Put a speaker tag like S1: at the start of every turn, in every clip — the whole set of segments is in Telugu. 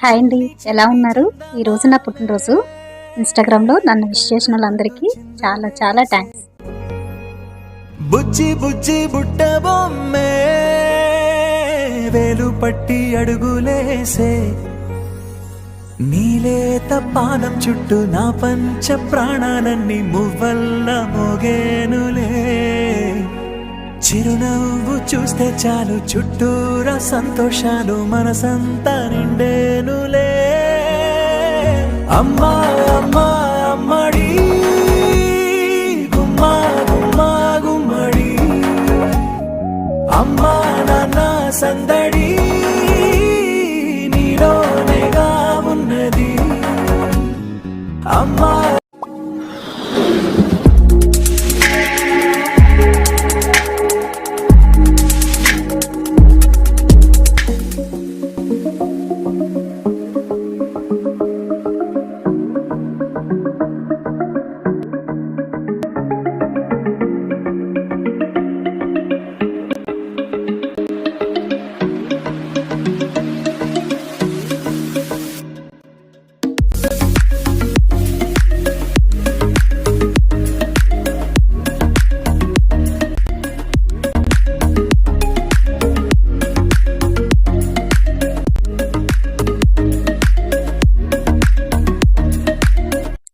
S1: హాయ్ అండి, ఎలా ఉన్నారు? ఈరోజు నా పుట్టినరోజు. ఇన్స్టాగ్రామ్లో నన్ను విష్ చేసిన వాళ్ళందరికీ చాలా చాలా థ్యాంక్స్.
S2: బుజ్జి బుజ్జి బుట్ట బొమ్మే వేలు పట్టి అడుగులేసే నీలేత పానం చుట్టూ నా పంచ ప్రాణాలన్నీ మువ్వల్ల మోగేనులే. చిరునవ్వు చూస్తే చాలు చుట్టూరా సంతోషాలు మనసంతా నిండేనులే. అమ్మా అమ్మా అమ్మడి గుమ్మా గుమ్మా గుమ్మడి, అమ్మా నాన్న సందడి నీలోనేగా ఉన్నది. అమ్మా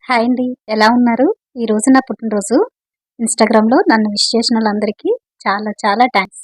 S1: హాయ్ అండి, ఎలా ఉన్నారు? ఈరోజు నా పుట్టినరోజు. ఇన్స్టాగ్రామ్లో నన్ను విష్ చేసిన వాళ్ళందరికీ చాలా చాలా థ్యాంక్స్.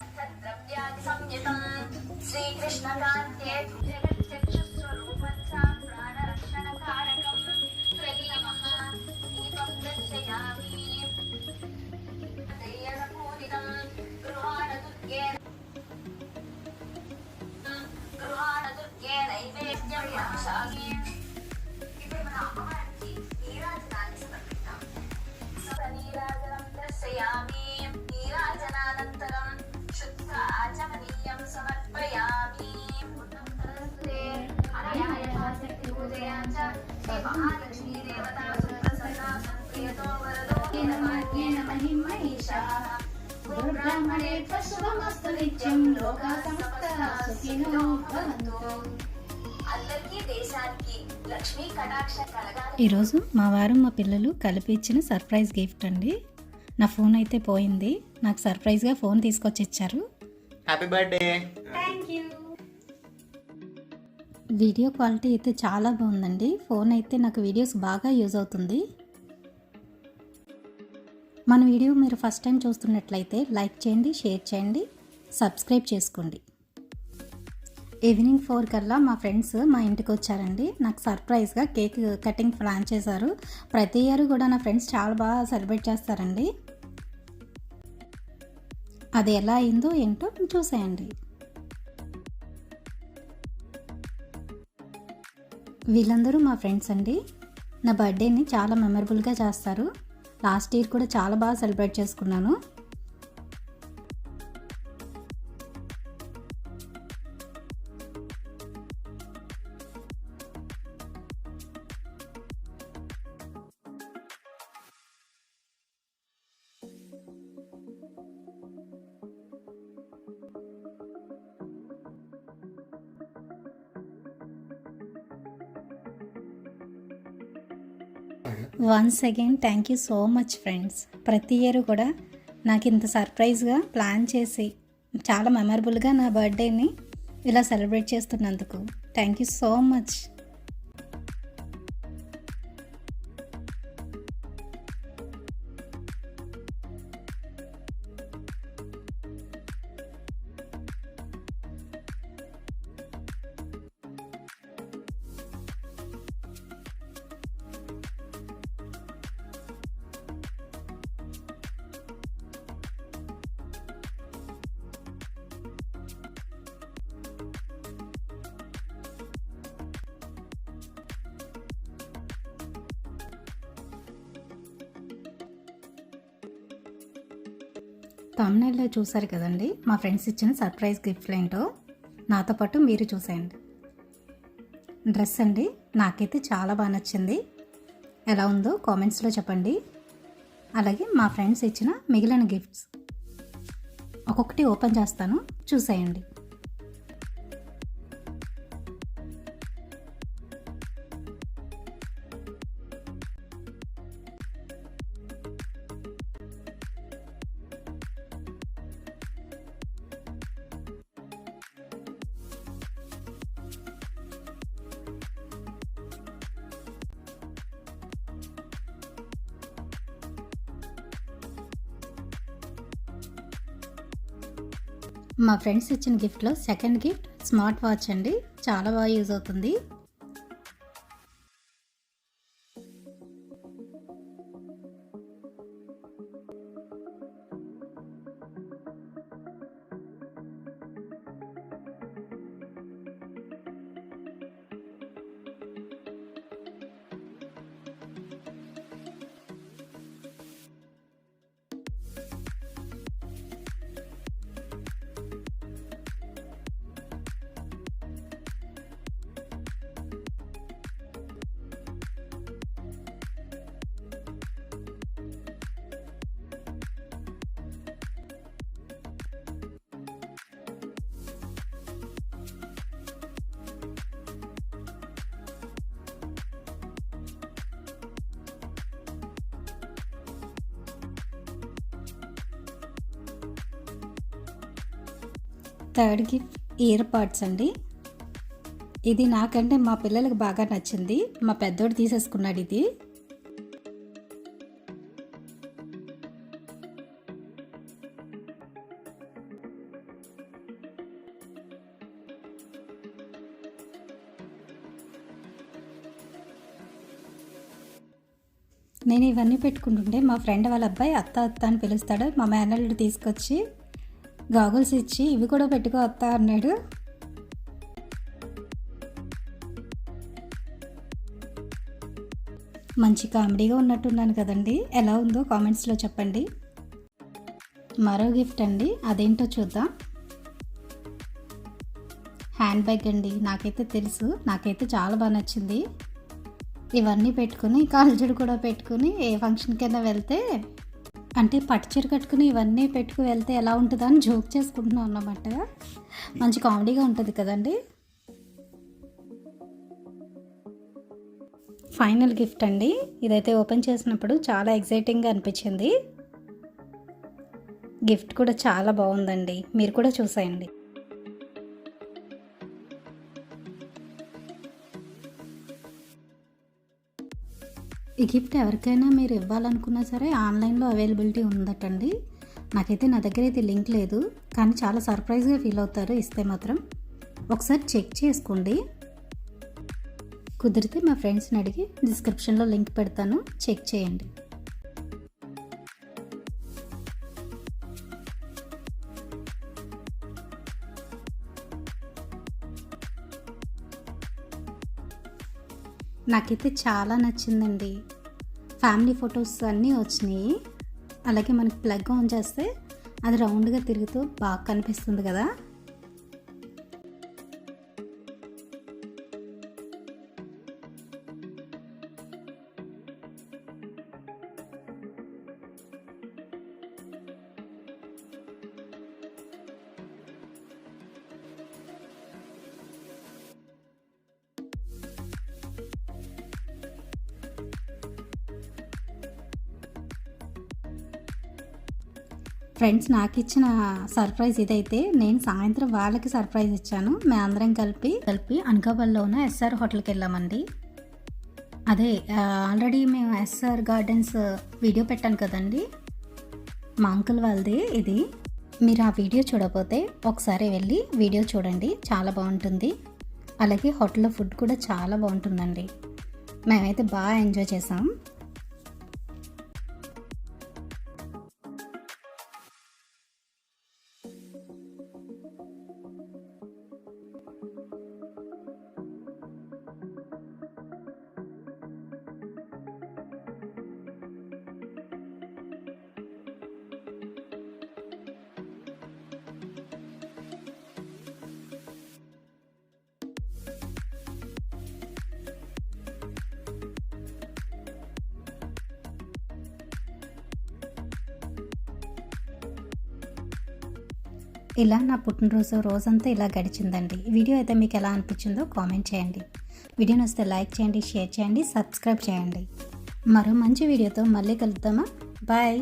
S1: ఈరోజు మా వారు మా పిల్లలు కలిపి ఇచ్చిన సర్ప్రైజ్ గిఫ్ట్ అండి. నా ఫోన్ అయితే పోయింది, నాకు సర్ప్రైజ్గా ఫోన్ తీసుకొచ్చి ఇచ్చారు.
S2: Happy birthday.
S1: వీడియో క్వాలిటీ అయితే చాలా బాగుందండి. ఫోన్ అయితే నాకు వీడియోస్ బాగా యూజ్ అవుతుంది. మన వీడియో మీరు ఫస్ట్ టైం చూస్తున్నట్లయితే లైక్ చేయండి, షేర్ చేయండి, సబ్స్క్రైబ్ చేసుకోండి. ఈవినింగ్ 4 కల్లా మా ఫ్రెండ్స్ మా ఇంటికి వచ్చారండి. నాకు సర్ప్రైజ్గా కేక్ కటింగ్ ప్లాన్ చేశారు. ప్రతి ఇయర్ కూడా నా ఫ్రెండ్స్ చాలా బాగా సెలబ్రేట్ చేస్తారండి. అది ఎలా అయిందో ఏంటో చూసేయండి. వీళ్ళందరూ మా ఫ్రెండ్స్ అండి. నా బర్త్డేని చాలా మెమరబుల్గా చేస్తారు. లాస్ట్ ఇయర్ కూడా చాలా బాగా సెలబ్రేట్ చేసుకున్నాను. Once again thank you so much friends. ప్రతి ఇయర్ కూడా నాకు ఇంత సర్ప్రైజ్గా ప్లాన్ చేసి చాలా మెమరబుల్గా నా బర్త్డేని ఇలా సెలబ్రేట్ చేస్తున్నందుకు థ్యాంక్ యూ సో మచ్. తమ్నైల్లో చూసారు కదండి మా ఫ్రెండ్స్ ఇచ్చిన సర్ప్రైజ్ గిఫ్ట్లు ఏంటో. నాతో పాటు మీరు చూసేయండి. డ్రెస్ అండి, నాకైతే చాలా బాగా నచ్చింది. ఎలా ఉందో కామెంట్స్లో చెప్పండి. అలాగే మా ఫ్రెండ్స్ ఇచ్చిన మిగిలిన గిఫ్ట్స్ ఒక్కొక్కటి ఓపెన్ చేస్తాను, చూసేయండి. మా ఫ్రెండ్స్ ఇచ్చిన గిఫ్ట్లో సెకండ్ గిఫ్ట్ స్మార్ట్ వాచ్ అండి. చాలా బాగా యూజ్ అవుతుంది. థర్డ్ గిఫ్ట్ ఇయర్ పాడ్స్ అండి. ఇది నాకంటే మా పిల్లలకు బాగా నచ్చింది. మా పెద్దోడు తీసేసుకున్నాడు ఇది. నేను ఇవన్నీ పెట్టుకుంటుంటే మా ఫ్రెండ్ వాళ్ళ అబ్బాయి అత్త అత్త అని పిలుస్తాడు. మా మేనల్లుడు తీసుకొచ్చి గాగుల్స్ ఇచ్చి ఇవి కూడా పెట్టుకో అత్త అన్నాడు. మంచి కామెడీగా ఉన్నట్టున్నాను కదండి. ఎలా ఉందో కామెంట్స్లో చెప్పండి. మరో గిఫ్ట్ అండి, అదేంటో చూద్దాం. హ్యాండ్ బ్యాగ్ అండి. నాకైతే తెలుసు, నాకైతే చాలా బాగా నచ్చింది. ఇవన్నీ పెట్టుకుని కాల్జుడు కూడా పెట్టుకుని ఏ ఫంక్షన్కైనా వెళ్తే, అంటే పట్టుచీర కట్టుకుని ఇవన్నీ పెట్టుకు వెళ్తే ఎలా ఉంటుందో అని జోక్ చేసుకుంటున్నాం అన్నమాట. మంచి కామెడీగా ఉంటుంది కదండి. ఫైనల్ గిఫ్ట్ అండి. ఇదైతే ఓపెన్ చేసినప్పుడు చాలా ఎక్సైటింగ్గా అనిపించింది. గిఫ్ట్ కూడా చాలా బాగుందండి. మీరు కూడా చూసేయండి. ఈ గిఫ్ట్ ఎవరికైనా మీరు ఇవ్వాలనుకున్నా సరే ఆన్లైన్లో అవైలబిలిటీ ఉందటండి. నాకైతే నా దగ్గర అయితే లింక్ లేదు, కానీ చాలా సర్ప్రైజ్గా ఫీల్ అవుతారు ఇస్తే మాత్రం. ఒకసారి చెక్ చేసుకోండి. కుదిరితే మా ఫ్రెండ్స్ని అడిగి డిస్క్రిప్షన్లో లింక్ పెడతాను, చెక్ చేయండి. నాకైతే చాలా నచ్చిందండి. ఫ్యామిలీ ఫొటోస్ అన్నీ వచ్చినాయి. అలాగే మనకి ప్లగ్ ఆన్ చేస్తే అది రౌండ్గా తిరుగుతూ బాగా కనిపిస్తుంది కదా. ఫ్రెండ్స్ నాకు ఇచ్చిన సర్ప్రైజ్ ఇదైతే. నేను సాయంత్రం వాళ్ళకి సర్ప్రైజ్ ఇచ్చాను. మేము అందరం కలిపి అనకాపల్లిలో ఉన్న ఎస్ఆర్ హోటల్కి వెళ్ళామండి. అదే ఆల్రెడీ మేము ఎస్ఆర్ గార్డెన్స్ వీడియో పెట్టాను కదండి, మా అంకుల్ వాళ్ళది ఇది. మీరు ఆ వీడియో చూడకపోతే ఒకసారి వెళ్ళి వీడియో చూడండి, చాలా బాగుంటుంది. అలాగే హోటల్లో ఫుడ్ కూడా చాలా బాగుంటుందండి. మేమైతే బాగా ఎంజాయ్ చేసాం. ఇలా నా పుట్టినరోజు రోజంతా ఇలా గడిచిందండి. వీడియో అయితే మీకు ఎలా అనిపించిందో కామెంట్ చేయండి. వీడియో నచ్చితే లైక్ చేయండి, షేర్ చేయండి, సబ్స్క్రైబ్ చేయండి. మరో మంచి వీడియోతో మళ్ళీ కలుద్దామా? బాయ్.